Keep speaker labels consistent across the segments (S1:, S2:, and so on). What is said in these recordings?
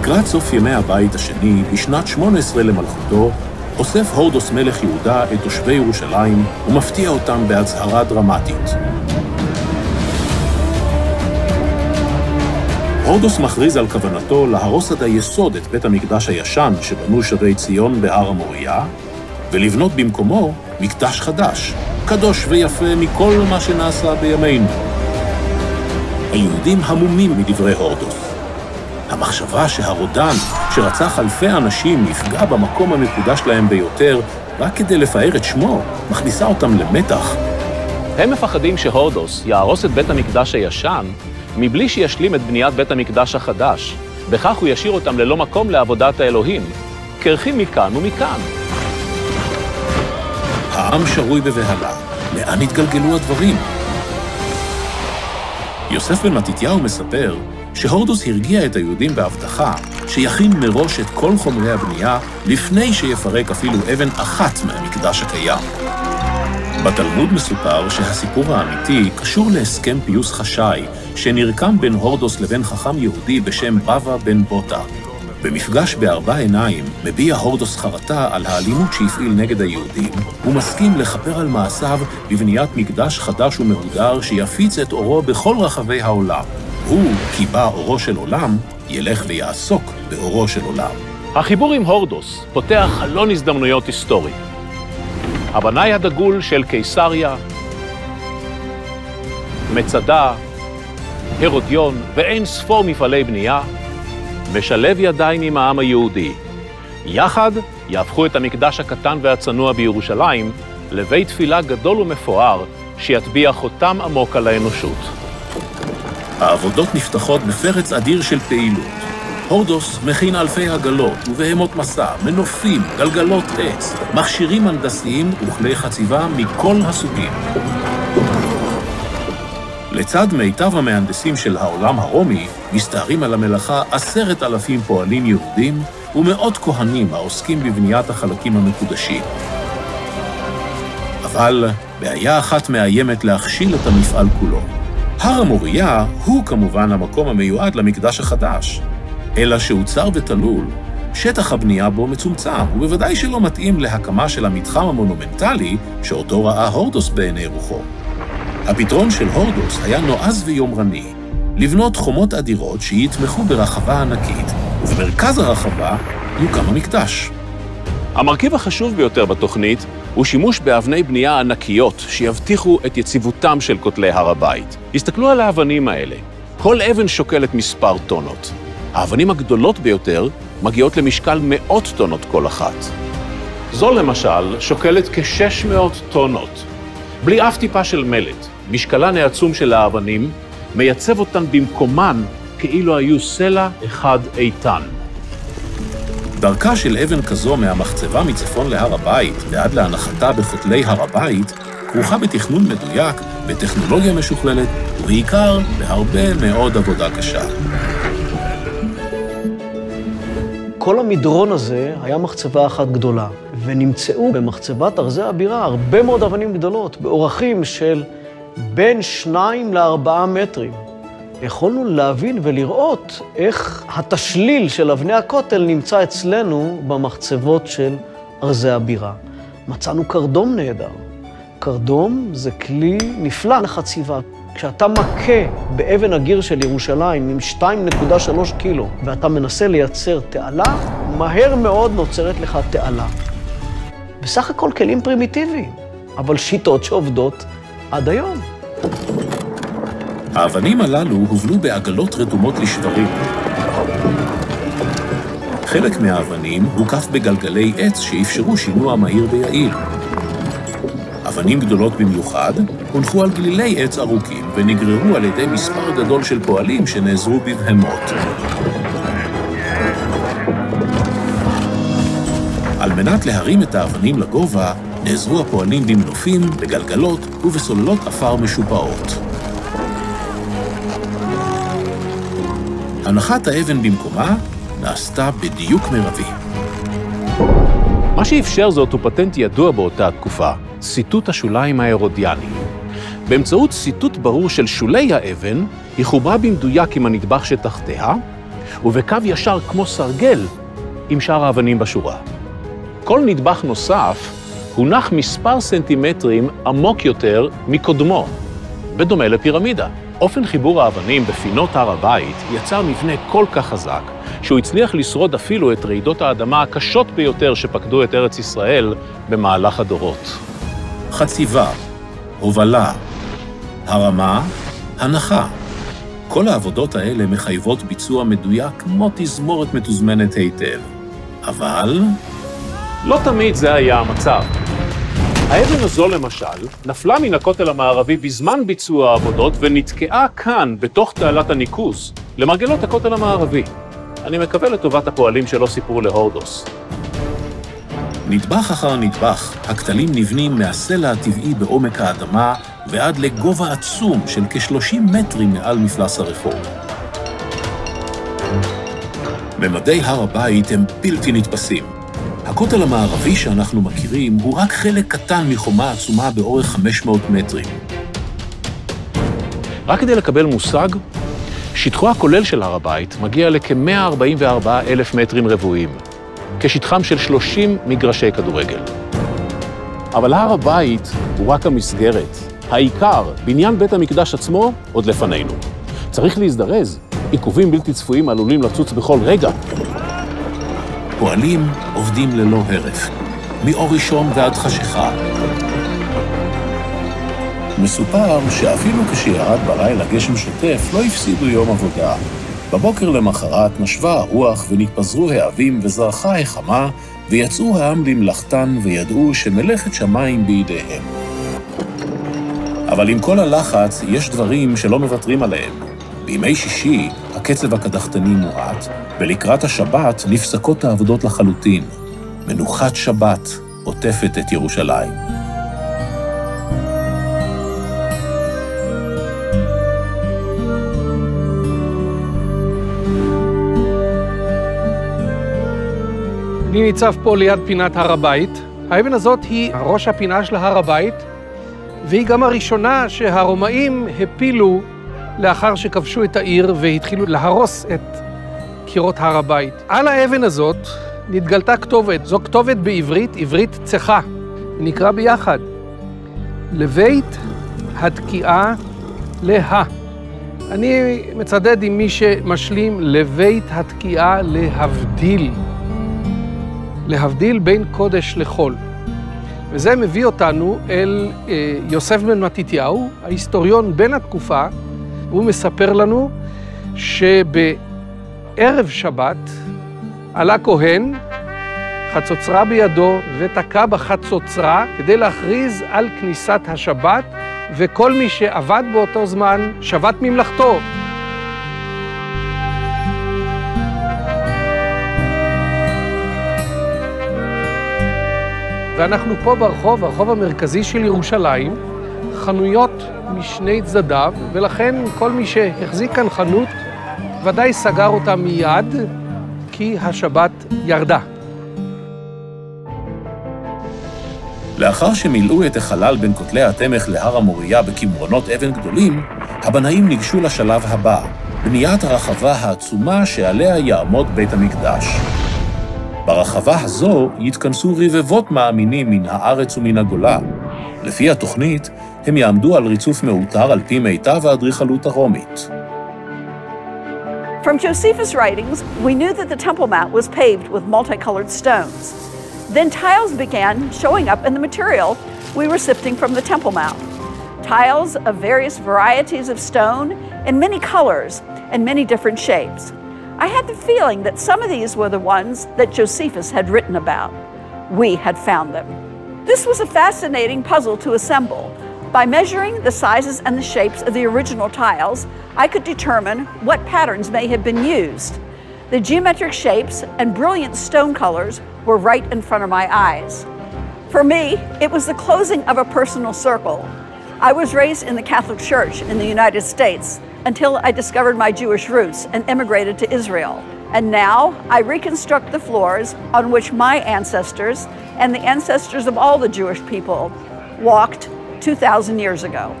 S1: לקראת סוף ימי הבית השני, בשנת 18 למלכותו, אוסף הורדוס מלך יהודה את תושבי ירושלים ומפתיע אותם בהצהרה דרמטית. הורדוס מכריז על כוונתו להרוס עד היסוד את בית המקדש הישן שבנו שבי ציון בהר המוריה, ולבנות במקומו מקדש חדש, קדוש ויפה מכל מה שנעשה בימינו. היהודים המומים מדברי הורדוס. המחשבה שהרודן, שרצח אלפי אנשים, יפגע במקום המקודש להם ביותר, רק כדי לפאר את שמו, מכניסה אותם למתח.
S2: הם מפחדים שהורדוס יהרוס את בית המקדש הישן, מבלי שישלים את בניית בית המקדש החדש. בכך הוא ישאיר אותם ללא מקום לעבודת האלוהים, קרחים מכאן ומכאן.
S1: העם שרוי בבהלה. לאן התגלגלו הדברים? יוסף בן מתתיהו מספר שהורדוס הרגיע את היהודים בהבטחה שיכין מראש את כל חומרי הבנייה לפני שיפרק אפילו אבן אחת מהמקדש הקיים. בתלמוד מסופר שהסיפור האמיתי קשור להסכם פיוס חשאי שנרקם בין הורדוס לבין חכם יהודי בשם בבא בן בוטה. במפגש בארבע עיניים מביע הורדוס חרטה על האלימות שהפעיל נגד היהודים, ומסכים לכפר על מעשיו בבניית מקדש חדש ומהודר שיפיץ את אורו בכל רחבי העולם. הוא, כי בא אורו של עולם, ילך ויעסוק באורו של עולם.
S2: החיבור עם הורדוס פותח חלון הזדמנויות היסטורי. הבנאי הדגול של קיסריה, מצדה, הרודיון ואין ספור מפעלי בנייה, משלב ידיים עם העם היהודי. יחד יהפכו את המקדש הקטן והצנוע בירושלים לבית תפילה גדול ומפואר שיטביע חותם עמוק על האנושות.
S1: העבודות נפתחות בפרץ אדיר של פעילות. הורדוס מכין אלפי עגלות ובהמות מסע, מנופים, גלגלות עץ, מכשירים הנדסיים וכלי חציבה מכל הסוגים. לצד מיטב המהנדסים של העולם הרומי, מסתערים על המלאכה 10,000 פועלים יהודים ומאות כהנים העוסקים בבניית החלקים המקודשים. אבל בעיה אחת מאיימת להכשיל את המפעל כולו. הר המוריה הוא כמובן המקום המיועד למקדש החדש, אלא שהוא צר ותלול, שטח הבנייה בו מצומצם, ובוודאי שלא מתאים להקמה של המתחם המונומנטלי שאותו ראה הורדוס בעיני רוחו. הפתרון של הורדוס היה נועז ויומרני, לבנות חומות אדירות שיתמכו ברחבה ענקית, ובמרכז הרחבה יוקם המקדש.
S2: המרכיב החשוב ביותר בתוכנית הוא שימוש באבני בנייה ענקיות שיבטיחו את יציבותם של כותלי הר הבית. הסתכלו על האבנים האלה. כל אבן שוקלת מספר טונות. האבנים הגדולות ביותר מגיעות למשקל 100 טונות כל אחת. זו למשל שוקלת כ-600 טונות. בלי אף טיפה של מלט, משקלן העצום של האבנים מייצב אותן במקומן כאילו היו סלע אחד איתן.
S1: דרכה של אבן כזו מהמחצבה מצפון להר הבית ועד להנחתה בכותלי הר הבית כרוכה בתכנון מדויק, בטכנולוגיה משוכללת ובעיקר בהרבה מאוד עבודה קשה.
S3: כל המדרון הזה היה מחצבה אחת גדולה, ונמצאו במחצבת ארזי הבירה הרבה מאוד אבנים גדולות, באורכים של בין 2 ל4 מטרים. יכולנו להבין ולראות איך התשליל של אבני הכותל נמצא אצלנו במחצבות של ארזי הבירה. מצאנו קרדום נהדר. קרדום זה כלי נפלא לחציבה. כשאתה מכה באבן הגיר של ירושלים עם 2.3 קילו, ואתה מנסה לייצר תעלה, מהר מאוד נוצרת לך תעלה. בסך הכל כלים פרימיטיביים, אבל שיטות שעובדות עד היום.
S1: האבנים הללו הובלו בעגלות רתומות לשברים. חלק מהאבנים הוקף בגלגלי עץ שאפשרו שינוע מהיר ויעיל. אבנים גדולות במיוחד הונחו על גלילי עץ ארוכים ונגררו על ידי מספר גדול של פועלים שנעזרו בבהמות. על מנת להרים את האבנים לגובה, נעזרו הפועלים במנופים, בגלגלות ובסוללות עפר משופעות. הנחת האבן במקומה נעשתה בדיוק מרבי.
S2: מה שאפשר זאת הוא פטנט ידוע באותה תקופה, סיטוט השוליים ההרודיאני. באמצעות סיטוט ברור של שולי האבן, היא חוברה במדויק עם הנדבך שתחתיה, ובקו ישר כמו סרגל עם שאר האבנים בשורה. כל נדבך נוסף הונח מספר סנטימטרים עמוק יותר מקודמו, בדומה לפירמידה. אופן חיבור האבנים בפינות הר הבית יצר מבנה כל כך חזק, שהוא הצליח לשרוד אפילו את רעידות האדמה הקשות ביותר שפקדו את ארץ ישראל במהלך הדורות.
S1: חציבה, הובלה, הרמה, הנחה. כל העבודות האלה מחייבות ביצוע מדויק כמו תזמורת מתוזמנת היטב. אבל
S2: לא תמיד זה היה המצב. האבן הזו למשל נפלה מן הכותל המערבי בזמן ביצוע העבודות ונתקעה כאן בתוך תעלת הניקוז למרגלות הכותל המערבי. אני מקווה לטובת הפועלים שלא סיפרו להורדוס.
S1: נדבך אחר נדבך, הכתלים נבנים מהסלע הטבעי בעומק האדמה ועד לגובה עצום של כ-30 מטרים מעל מפלס הרחוב. ממדי הר הבית הם בלתי נתפסים. הכותל המערבי שאנחנו מכירים הוא רק חלק קטן מחומה עצומה באורך 500 מטרים.
S2: רק כדי לקבל מושג, שטחו הכולל של הר הבית מגיע לכ-144,000 מטרים רבועים, כשטחם של 30 מגרשי כדורגל. אבל הר הבית הוא רק המסגרת. העיקר, בניין בית המקדש עצמו, עוד לפנינו. צריך להזדרז. עיכובים בלתי צפויים עלולים לצוץ בכל רגע.
S1: פועלים עובדים ללא הרף, מאור ראשון ועד חשיכה. מסופר שאפילו כשירד בלילה גשם שוטף לא הפסידו יום עבודה. בבוקר למחרת נשבה הרוח ונתפזרו העבים וזרחה החמה, ויצאו העם למלאכתן וידעו שמלאכת שמיים בידיהם. אבל עם כל הלחץ יש דברים שלא מוותרים עליהם. בימי שישי הקצב הקדחתני מועט, ולקראת השבת נפסקות העבודות לחלוטין. מנוחת שבת עוטפת את ירושלים.
S4: אני ניצב פה ליד פינת הר הבית. האבן הזאת היא ראש הפינה של הר הבית, והיא גם הראשונה שהרומאים הפילו לאחר שכבשו את העיר והתחילו להרוס את קירות הר הבית. על האבן הזאת נתגלתה כתובת. זו כתובת בעברית, עברית צחה. נקרא ביחד. לבית התקיעה לה. אני מצדד עם מי שמשלים לבית התקיעה להבדיל. להבדיל בין קודש לחול. וזה מביא אותנו אל יוסף בן מתתיהו, ההיסטוריון בן התקופה. הוא מספר לנו שבערב שבת עלה כהן, חצוצרה בידו, ותקע בחצוצרה כדי להכריז על כניסת השבת, וכל מי שעבד באותו זמן שבת ממלכתו. ואנחנו פה ברחוב, הרחוב המרכזי של ירושלים, חנויות משני צדדיו, ולכן כל מי שהחזיק כאן חנות ודאי סגר אותה מיד, כי השבת ירדה.
S1: לאחר שמילאו את החלל בין כותלי התמך להר המוריה בכמרונות אבן גדולים, הבנאים ניגשו לשלב הבא, בניית הרחבה העצומה שעליה יעמוד בית המקדש. ברחבה הזו יתכנסו רבבות מאמינים מן הארץ ומן הגולה. לפי התוכנית, הם יעמדו על ריצוף מאותר על פי מיטב האדריכלות הרומית.
S5: From Josephus' writings, we knew that the Temple Mount was paved with multicolored stones. Then tiles began showing up in the material we were sifting from the Temple Mount. Tiles of various varieties of stone in many colors and many different shapes. I had the feeling that some of these were the ones that Josephus had written about. We had found them. This was a fascinating puzzle to assemble. By measuring the sizes and the shapes of the original tiles, I could determine what patterns may have been used. The geometric shapes and brilliant stone colors were right in front of my eyes. For me, it was the closing of a personal circle. I was raised in the Catholic Church in the United States until I discovered my Jewish roots and immigrated to Israel. And now I reconstruct the floors on which my ancestors and the ancestors of all the Jewish people walked 2,000 years ago.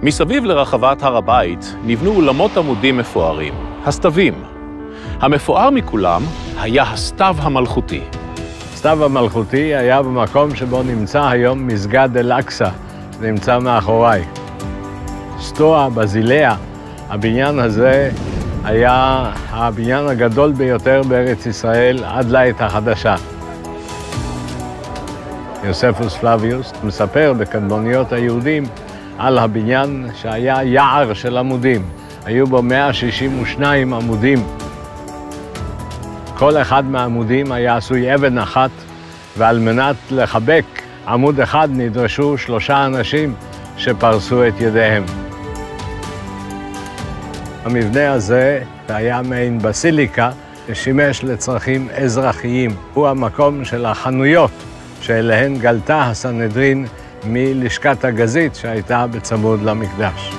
S2: מסביב לרחבת הר הבית נבנו אולמות עמודים מפוארים, הסתווים. המפואר מכולם היה הסתיו המלכותי.
S6: הסתיו המלכותי היה במקום שבו נמצא היום מסגד אל-אקצא, שנמצא מאחוריי. סטואה, בזיליה, הבניין הזה היה הבניין הגדול ביותר בארץ ישראל עד לעת החדשה. יוספוס פלביוס מספר בקדמוניות היהודים על הבניין שהיה יער של עמודים. היו בו 162 עמודים. כל אחד מהעמודים היה עשוי אבן אחת, ועל מנת לחבק עמוד אחד נדרשו 3 אנשים שפרסו את ידיהם. המבנה הזה היה מעין בסיליקה, ששימש לצרכים אזרחיים. הוא המקום של החנויות שאליהן גלתה הסנהדרין מלשכת הגזית שהייתה בצמוד למקדש.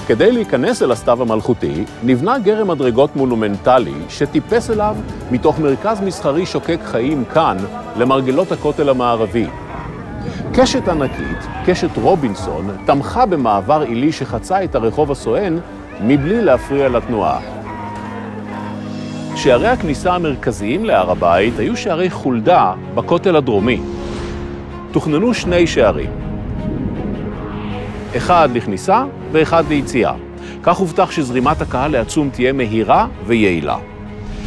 S2: כדי להיכנס אל הסתיו המלכותי, נבנה גרם מדרגות מונומנטלי שטיפס אליו מתוך מרכז מסחרי שוקק חיים כאן למרגלות הכותל המערבי. קשת ענקית, קשת רובינסון, תמכה במעבר עילי שחצה את הרחוב הסואן מבלי להפריע לתנועה. שערי הכניסה המרכזיים להר הבית היו שערי חולדה בכותל הדרומי. תוכננו 2 שערים. אחד לכניסה ואחד ליציאה. כך הובטח שזרימת הקהל לעצום תהיה מהירה ויעילה.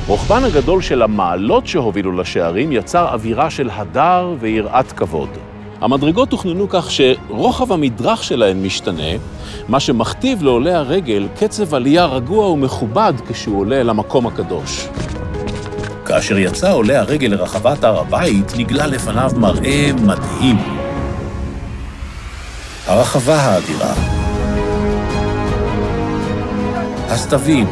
S2: רוחבן הגדול של המעלות שהובילו לשערים יצר אווירה של הדר ויראת כבוד. המדרגות תוכננו כך שרוחב המדרך שלהן משתנה, מה שמכתיב לעולה הרגל קצב עלייה רגוע ומכובד כשהוא עולה למקום הקדוש.
S1: כאשר יצא עולה הרגל לרחבת הר הבית, נגלה לפניו מראה מדהים. הרחבה האדירה, הסתווים,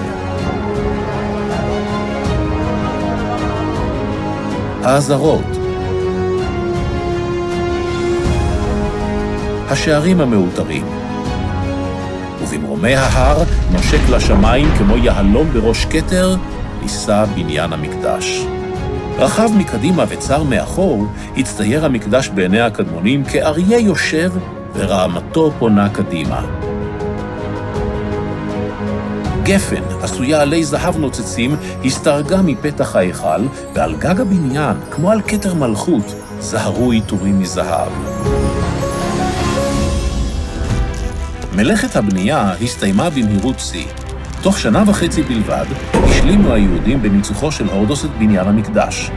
S1: העזרות, השערים המאותרים, ובמרומי ההר נושק לשמיים כמו יהלום בראש כתר, נישא בניין המקדש. רחב מקדימה וצר מאחור, הצטייר המקדש בעיני הקדמונים כאריה יושב ורעמתו פונה קדימה. גפן, עשויה עלי זהב נוצצים, הסתרגה מפתח ההיכל, ועל גג הבניין, כמו על כתר מלכות, זהרו עיטורים מזהב. מלאכת הבנייה הסתיימה במהירות שיא. תוך 1.5 שנה בלבד, השלימו היהודים בניצוחו של הורדוס את בניין המקדש.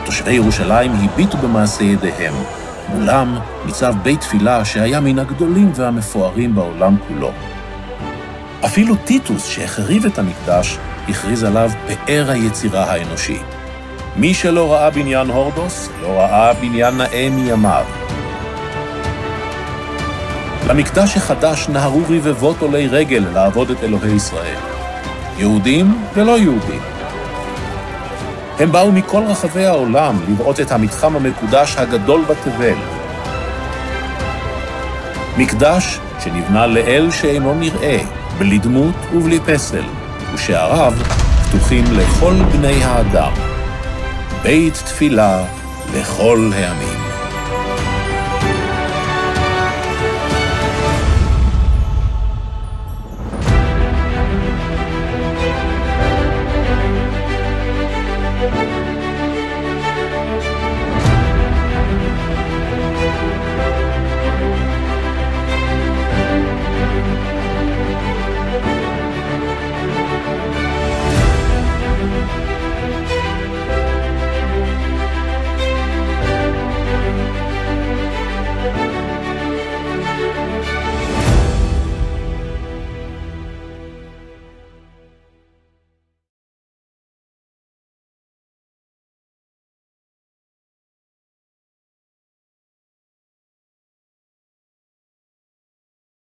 S1: תושבי ירושלים הביטו במעשה ידיהם. מולם ניצב בית תפילה שהיה מן הגדולים והמפוארים בעולם כולו. אפילו טיטוס שהחריב את המקדש הכריז עליו פאר היצירה האנושי. מי שלא ראה בניין הורדוס, לא ראה בניין נאה מימיו. למקדש החדש נהרו רבבות עולי רגל לעבוד את אלוהי ישראל. יהודים ולא יהודים. הם באו מכל רחבי העולם לראות את המתחם המקודש הגדול בתבל. מקדש שנבנה לאל שאינו נראה, בלי דמות ובלי פסל, ושעריו פתוחים לכל בני האדם. בית תפילה לכל העמים.